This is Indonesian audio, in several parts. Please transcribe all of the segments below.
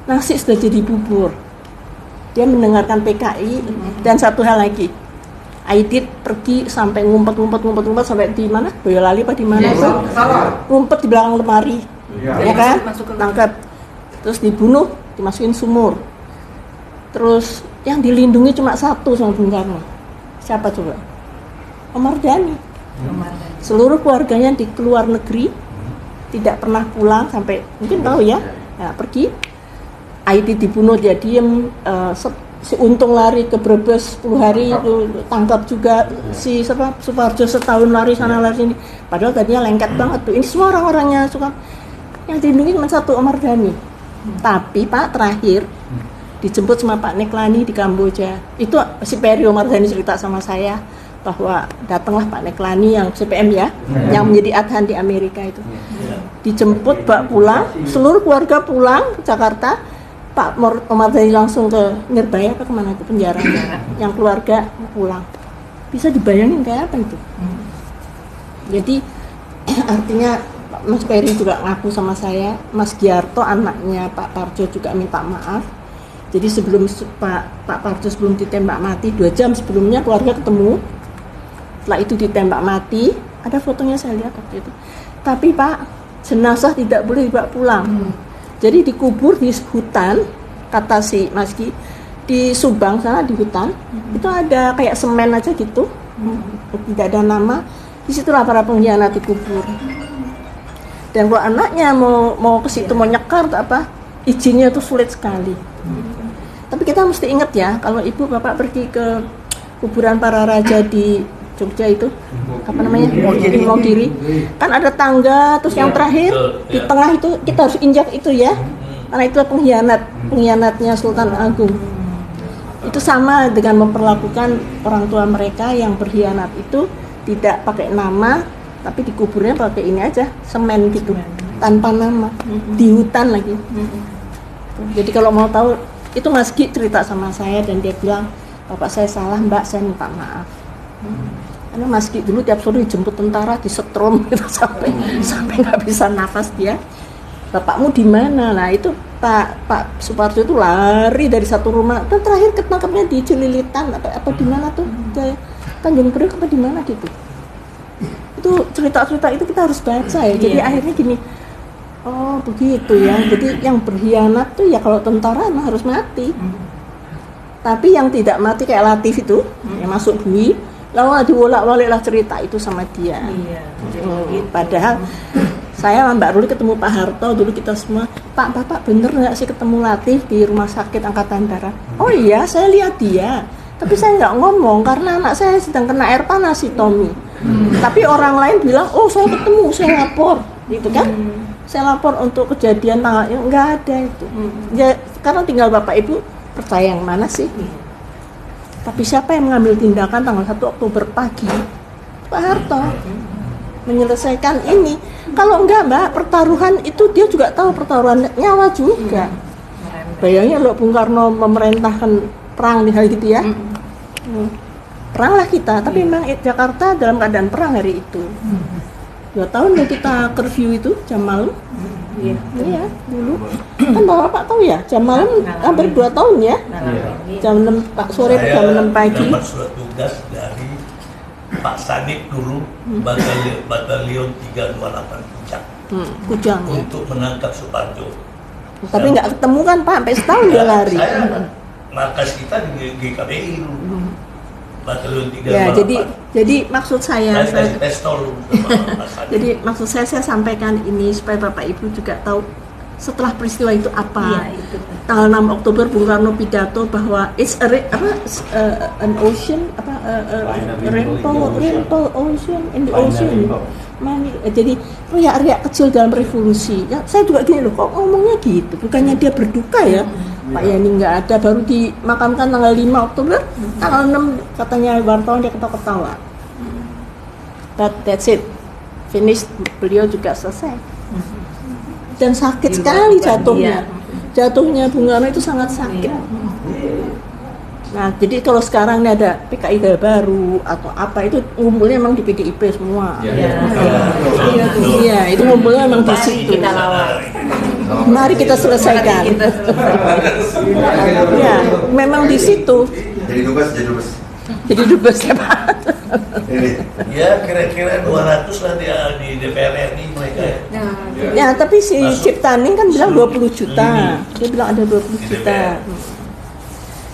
nasi sudah jadi bubur. Dia mendengarkan PKI dan satu hal lagi. Aidit pergi sampai ngumpet sampai di mana? Boyolali apa di mana itu? Ngumpet di belakang lemari. Ya kan? Tangkap. Terus dibunuh, dimasukin sumur. Terus yang dilindungi cuma satu sama Bung Karno. Siapa coba? Omar Dhani. Seluruh keluarganya di luar negeri, tidak pernah pulang sampai mungkin tahu ya. Nah, pergi. Aidit dibunuh, dia diem. Si Untung lari ke Brebes 10 hari itu tangkap juga. Si Suparjo setahun lari sana lari sini. Padahal tadinya lengket banget tuh. Ini semua orang-orangnya suka. Yang dilindungi cuma satu, Omar Dhani. Tapi Pak terakhir dijemput sama Pak Neklani di Kamboja. Itu si Peri Omar Dhani cerita sama saya bahwa datanglah Pak Neklani yang CPM ya, yang menjadi adhan di Amerika itu. Dijemput, bawa pulang, seluruh keluarga pulang ke Jakarta. Pak Omar Dhani langsung ke Nirbaya apa kemana ke penjaranya. Yang keluarga pulang. Bisa dibayangin kayak apa itu? Jadi artinya Mas Peri juga ngaku sama saya, Mas Giarto anaknya Pak Parjo juga minta maaf. Jadi sebelum Pak Parjo sebelum ditembak mati 2 jam sebelumnya keluarga ketemu. Setelah itu ditembak mati, ada fotonya saya lihat waktu itu. Tapi Pak, jenazah tidak boleh dibawa pulang. Jadi dikubur di hutan, kata si Mas Gi, di Subang sana di hutan. Itu ada kayak semen aja gitu. Tidak ada nama. Disitulah para pengkhianat dikubur. Dan kalau anaknya mau ke situ mau nyekar atau apa, izinnya itu sulit sekali. Tapi kita mesti ingat ya, kalau ibu bapak pergi ke kuburan para raja di Jogja itu, apa namanya, Maudiri, kan ada tangga, terus yang terakhir di tengah itu kita harus injak itu ya, karena itu pengkhianatnya Sultan Agung. Itu sama dengan memperlakukan orang tua mereka yang berkhianat itu tidak pakai nama, tapi dikuburnya pakai ini aja, semen gitu, tanpa nama, di hutan lagi. Jadi kalau mau tahu, itu Mas Gi cerita sama saya dan dia bilang, bapak saya salah mbak, saya minta maaf. Karena Mas Gi dulu tiap sore dijemput tentara, disetrum gitu, sampai nggak bisa nafas dia. Bapakmu di mana? Nah itu Pak Suparjo itu lari dari satu rumah, dan terakhir ketangkapnya di Cililitan apa di mana tuh, Tanjung Priok apa di mana gitu. Itu cerita-cerita itu kita harus baca ya. Jadi akhirnya gini, oh begitu ya. Jadi yang berkhianat tuh ya kalau tentara emang harus mati. Tapi yang tidak mati kayak Latif itu, yang masuk bui, lalu diwolak-waliklah cerita itu sama dia. Padahal saya sama Mbak Ruli ketemu Pak Harto dulu, kita semua, Pak Bapak bener nggak sih ketemu Latif di rumah sakit Angkatan Darat? Oh iya, saya lihat dia. Tapi saya nggak ngomong karena anak saya sedang kena air panas si Tommy. Tapi orang lain bilang, oh saya ketemu, saya lapor, gitu kan? Saya lapor untuk kejadian tanggalnya, nggak ada itu. Ya, sekarang tinggal Bapak Ibu percaya yang mana sih? Tapi siapa yang mengambil tindakan tanggal 1 Oktober pagi? Pak Harto menyelesaikan ini. Kalau enggak Mbak, pertaruhan itu dia juga tahu pertaruhan nyawa juga. Bayangin loh Bung Karno memerintahkan perang di hari gitu ya. Peranglah kita, tapi memang Jakarta dalam keadaan perang hari itu. 2 tahun ya kita curfew itu jam malam. Iya, dulu. Kan Bapak tahu ya, jam malam hampir 2 tahun ya. Jam 6 sore ke jam 6 pagi. Dapat surat tugas dari Pak Sadik dulu, batalion 328 Kujang. Untuk menangkap Suparjo. Tapi nggak ketemu kan Pak, sampai setahun dia lari. Markas kita di GKBI dulu. Batalion 328. Ya, jadi maksud saya jadi maksud saya sampaikan ini supaya Bapak Ibu juga tahu setelah peristiwa itu apa. Tanggal 6 Oktober Bung Karno pidato bahwa it's an ocean rainbow ocean in the ocean. Jadi riak-riak kecil dalam revolusi. Ya, saya juga gini loh, kok ngomongnya gitu. Bukannya dia berduka ya. Pak Yani nggak ada, baru dimakamkan tanggal 5 Oktober, tanggal 6 katanya wartawan dia ketawa-ketawa. But that's it, finish, beliau juga selesai. Dan sakit sekali jatuhnya Bung Karno itu sangat sakit. Nah jadi kalau sekarang ini ada PKI baru atau apa, itu ngumpulnya memang di PDIP semua. Iya, itu ngumpulnya memang di situ. Mari kita selesaikan. Ya, memang di situ. Jadi dubes. Jadi dubes ya Pak. Ya kira-kira 200 lah di DPR RI mereka ya. Ya, tapi si Ciptaning kan bilang 20 juta. Dia bilang ada 20 juta.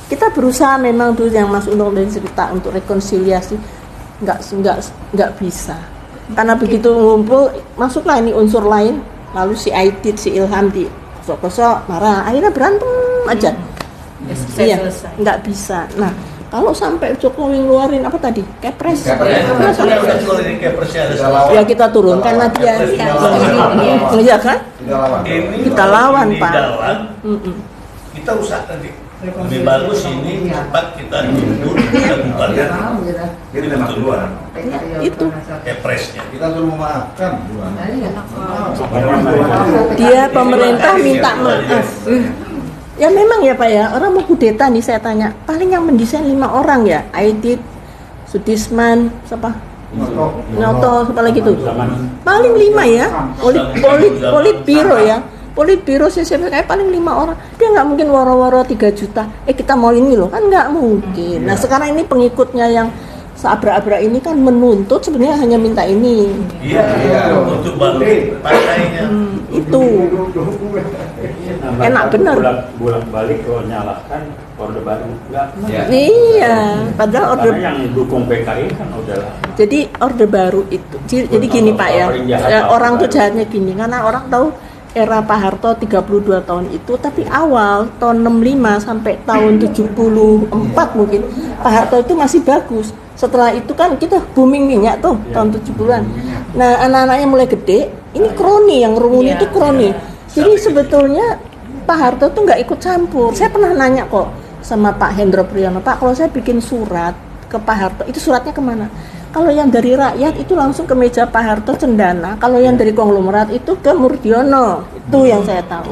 Kita berusaha memang tuh yang Mas Untung dari cerita untuk rekonsiliasi nggak bisa. Karena begitu ngumpul masuklah ini unsur lain, lalu si Aidit, si Ilham di kosok marah, akhirnya berantem aja. Iya, nggak bisa. Nah, kalau sampai Jokowi ngeluarin apa tadi? Kepres. Ya kita turunkan lagi ya. Iya kan? Kita lawan, Pak. Kita usahakan lebih bagus ini cepat kita mundur, kita bubarkan. Jadi memang keluar. Itu. Kepresnya. Kita suruh memaafkan. Dia pemerintah minta maaf. Ya memang ya Pak ya, orang mau kudeta nih saya tanya, paling yang mendesain 5 orang ya, Aidit, Sudisman, siapa? Noto, siapa lagi tuh? Paling 5 ya, Politbiro ya. Politbiro CCPK paling 5 orang. Dia nggak mungkin woro-woro 3 juta. Kita mau ini loh, kan nggak mungkin. Nah sekarang ini pengikutnya yang seabrak-abrak ini kan menuntut sebenarnya hanya minta ini. Iya, untuk balik partainya. Itu enak bener. Bolak-balik kalau nyalakan Orde Baru enggak. Iya, padahal Orde Karena yang dukung PKI kan udah. Jadi Orde Baru itu. Jadi gini Pak ya, orang tuh jahatnya gini karena orang tahu era Pak Harto 32 tahun itu, tapi awal tahun 65 sampai tahun 74 mungkin Pak Harto itu masih bagus. Setelah itu kan kita booming minyak tuh tahun 70-an. Nah, anak-anaknya mulai gede, ini kroni, yang rumun itu kroni. Jadi sebetulnya Pak Harto tuh nggak ikut campur. Saya pernah nanya kok sama Pak Hendro Priyono, Pak kalau saya bikin surat ke Pak Harto, itu suratnya kemana? Kalau yang dari rakyat itu langsung ke meja Pak Harto Cendana. Kalau yang dari konglomerat itu ke Murdiono. Itu yang saya tahu.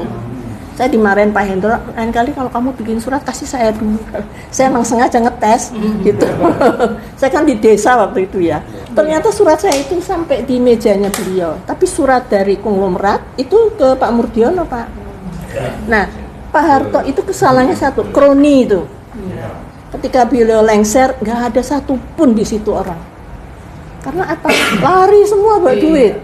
Saya dimarahin Pak Hendro, lain kali kalau kamu bikin surat kasih saya dulu. Saya emang sengaja ngetes gitu. Saya kan di desa waktu itu ya. Ternyata surat saya itu sampai di mejanya beliau. Tapi surat dari konglomerat itu ke Pak Murdiono, Pak. Nah, Pak Harto itu kesalahannya satu, kroni itu. Ketika beliau lengser, nggak ada satupun di situ orang. Karena apa? Lari semua buat duit.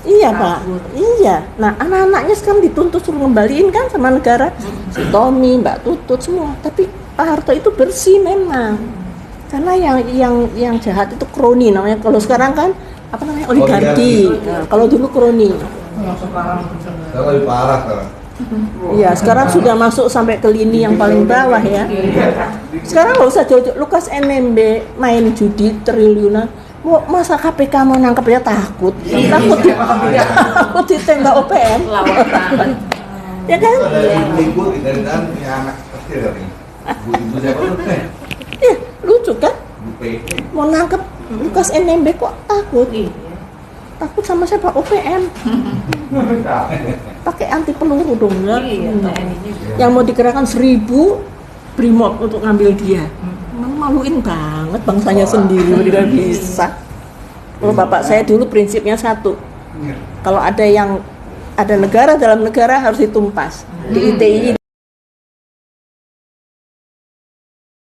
Iya Pak, iya. Nah anak-anaknya sekarang dituntut suruh ngembaliin kan sama negara. Si Tommy, Mbak Tutut semua. Tapi Pak Harto itu bersih memang. Karena yang jahat itu kroni namanya. Kalau sekarang kan apa namanya oligarki. Nah, kalau dulu kroni. Sekarang lebih parah sekarang. Iya, sekarang sudah masuk sampai ke lini yang paling bawah ya. Sekarang nggak usah jauh-jauh. Lukas NMB main judi triliunan. Masa KPK mau nangkep dia takut ditembak OPM. Ya kan? Ibu dari dan punya anak kecil dari ibu siapa tuh? Iya, lucu kan? Mau nangkep Lukas NMB kok takut? Takut sama siapa? OPM. Pakai anti peluru dong ya. Yang mau dikerahkan 1000 Brimob untuk ngambil dia. Maluin banget bangsanya sendiri, tidak bisa. Kalau bapak saya dulu prinsipnya satu, kalau ada negara dalam negara harus ditumpas. Di ITI